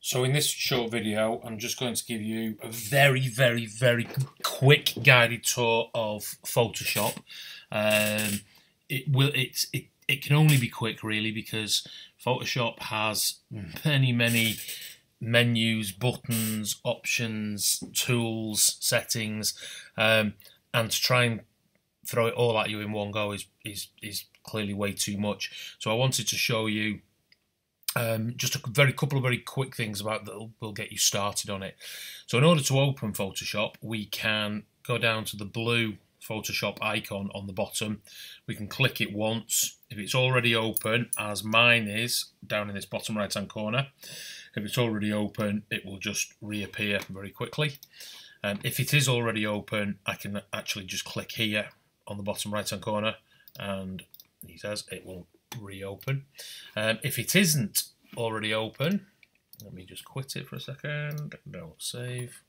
So in this short video, I'm just going to give you a very quick guided tour of Photoshop. It can only be quick really because Photoshop has many menus, buttons, options, tools, settings, and to try and throw it all at you in one go is clearly way too much. So I wanted to show you just a couple of very quick things about that will get you started on it. So in order to open Photoshop, we can go down to the blue Photoshop icon on the bottom. We can click it once. If it's already open, as mine is down in this bottom right hand corner, if it's already open, it will just reappear very quickly. If it is already open, I can actually just click here on the bottom right hand corner and he says it will reopen. If it isn't already open, let me just quit it for a second. Don't save.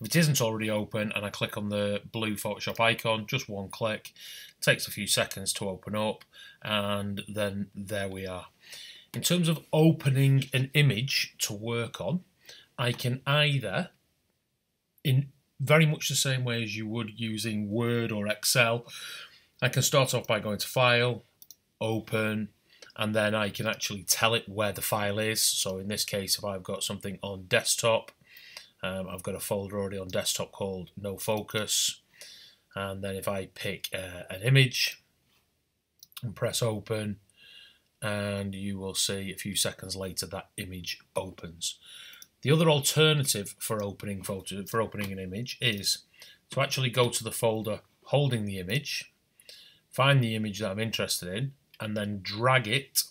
If it isn't already open and I click on the blue Photoshop icon, just one click, it takes a few seconds to open up, and then there we are. In terms of opening an image to work on, I can either, in very much the same way as you would using Word or Excel, I can start off by going to File, Open, and then I can actually tell it where the file is. So in this case, if I've got something on desktop, I've got a folder already on desktop called No Focus, and then if I pick an image and press Open, and you will see a few seconds later that image opens. The other alternative for opening an image is to actually go to the folder holding the image, find the image that I'm interested in, and then drag it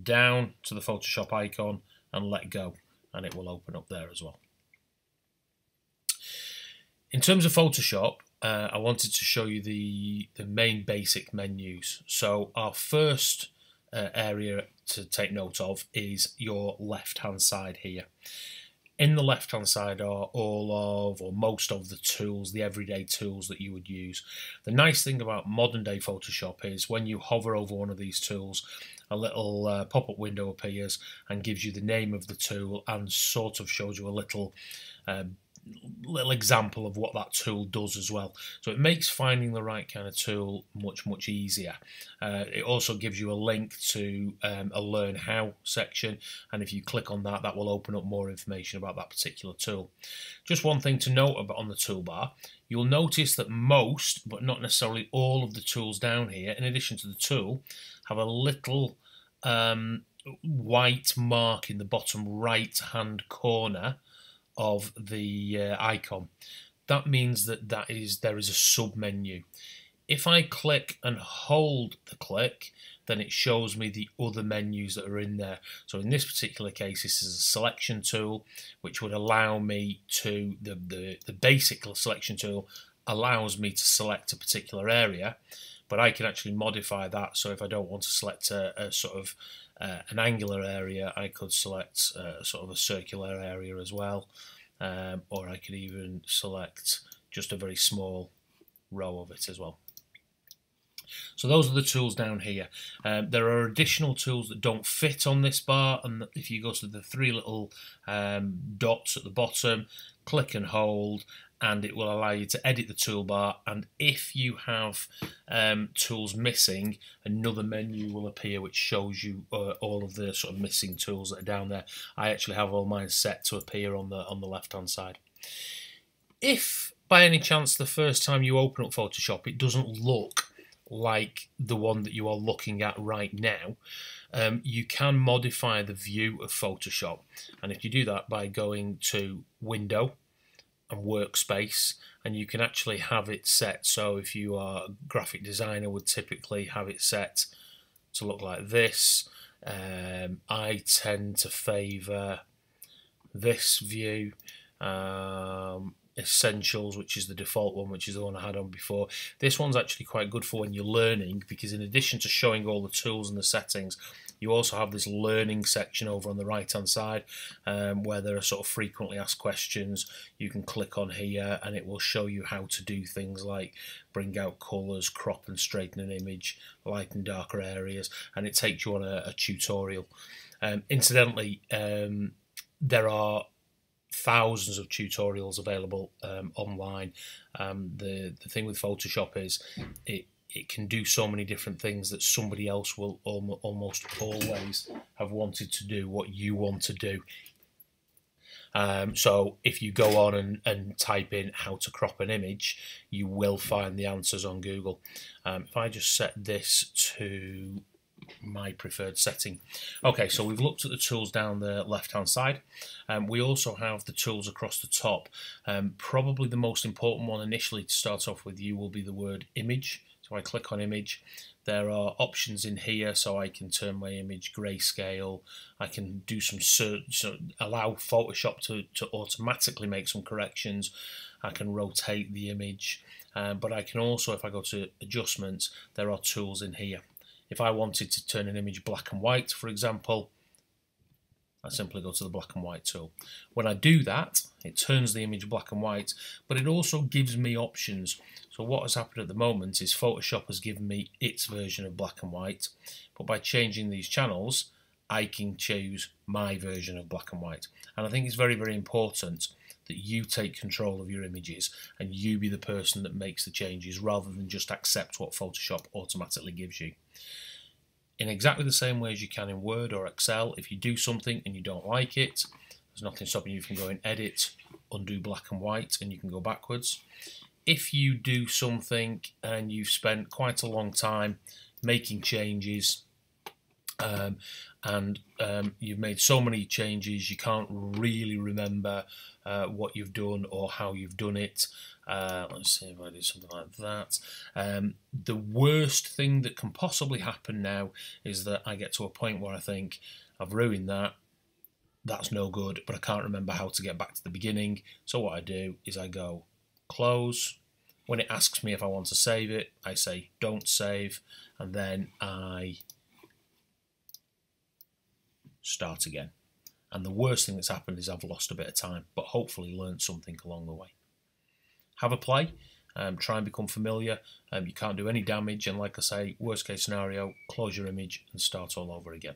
down to the Photoshop icon and let go, and it will open up there as well. In terms of Photoshop, I wanted to show you the main basic menus. So our first area to take note of is your left hand side here. In the left hand side are all of or most of the tools, the everyday tools that you would use. The nice thing about modern day Photoshop is when you hover over one of these tools, a little pop-up window appears and gives you the name of the tool and sort of shows you a little example of what that tool does as well. So it makes finding the right kind of tool much easier. It also gives you a link to a Learn How section, and if you click on that, that will open up more information about that particular tool. Just one thing to note about on the toolbar, you'll notice that most, but not necessarily all of the tools down here, in addition to the tool, have a little white mark in the bottom right hand corner of the icon. That means that there is a sub menu. If I click and hold the click, then it shows me the other menus that are in there. So in this particular case, this is a selection tool, which would allow me to, the basic selection tool allows me to select a particular area, but I can actually modify that. So if I don't want to select a sort of an angular area, I could select sort of a circular area as well, or I could even select just a very small row of it as well. So those are the tools down here. There are additional tools that don't fit on this bar, and if you go to the three little dots at the bottom, click and hold, and it will allow you to edit the toolbar, and if you have tools missing, another menu will appear which shows you all of the sort of missing tools that are down there. I actually have all mine set to appear on the left hand side. If by any chance the first time you open up Photoshop it doesn't look like the one that you are looking at right now, you can modify the view of Photoshop, and if you do that by going to Window and Workspace, and you can actually have it set, so if you are a graphic designer would typically have it set to look like this. I tend to favour this view, Essentials, which is the default one, which is the one I had on before. This one's actually quite good for when you're learning, because in addition to showing all the tools and the settings, you also have this learning section over on the right hand side, where there are sort of frequently asked questions. You can click on here and it will show you how to do things like bring out colours, crop and straighten an image, light and darker areas, and it takes you on a tutorial. Incidentally, there are thousands of tutorials available online. The thing with Photoshop is it can do so many different things that somebody else will almost always have wanted to do what you want to do. So if you go on and type in how to crop an image, you will find the answers on Google. If I just set this to my preferred setting. Okay, so we've looked at the tools down the left hand side. We also have the tools across the top. Probably the most important one initially to start off with you will be the word image. So I click on image. There are options in here, so I can turn my image grayscale. I can do some search, so allow Photoshop to automatically make some corrections. I can rotate the image, but I can also, if I go to adjustments, there are tools in here. If I wanted to turn an image black and white, for example, I simply go to the black and white tool. When I do that, it turns the image black and white, but it also gives me options. So what has happened at the moment is Photoshop has given me its version of black and white, but by changing these channels, I can choose my version of black and white. And I think it's very, very important that you take control of your images and you be the person that makes the changes rather than just accept what Photoshop automatically gives you. In exactly the same way as you can in Word or Excel, if you do something and you don't like it, there's nothing stopping you from going edit, undo black and white, and you can go backwards. If you do something and you've spent quite a long time making changes, and you've made so many changes you can't really remember what you've done or how you've done it. Let's see if I do something like that. The worst thing that can possibly happen now is that I get to a point where I think I've ruined that, that's no good, but I can't remember how to get back to the beginning. So what I do is I go close. When it asks me if I want to save it, I say don't save, and then I start again. And the worst thing that's happened is I've lost a bit of time, but hopefully learned something along the way. Have a play, try and become familiar. You can't do any damage, and like I say, worst case scenario, close your image and start all over again.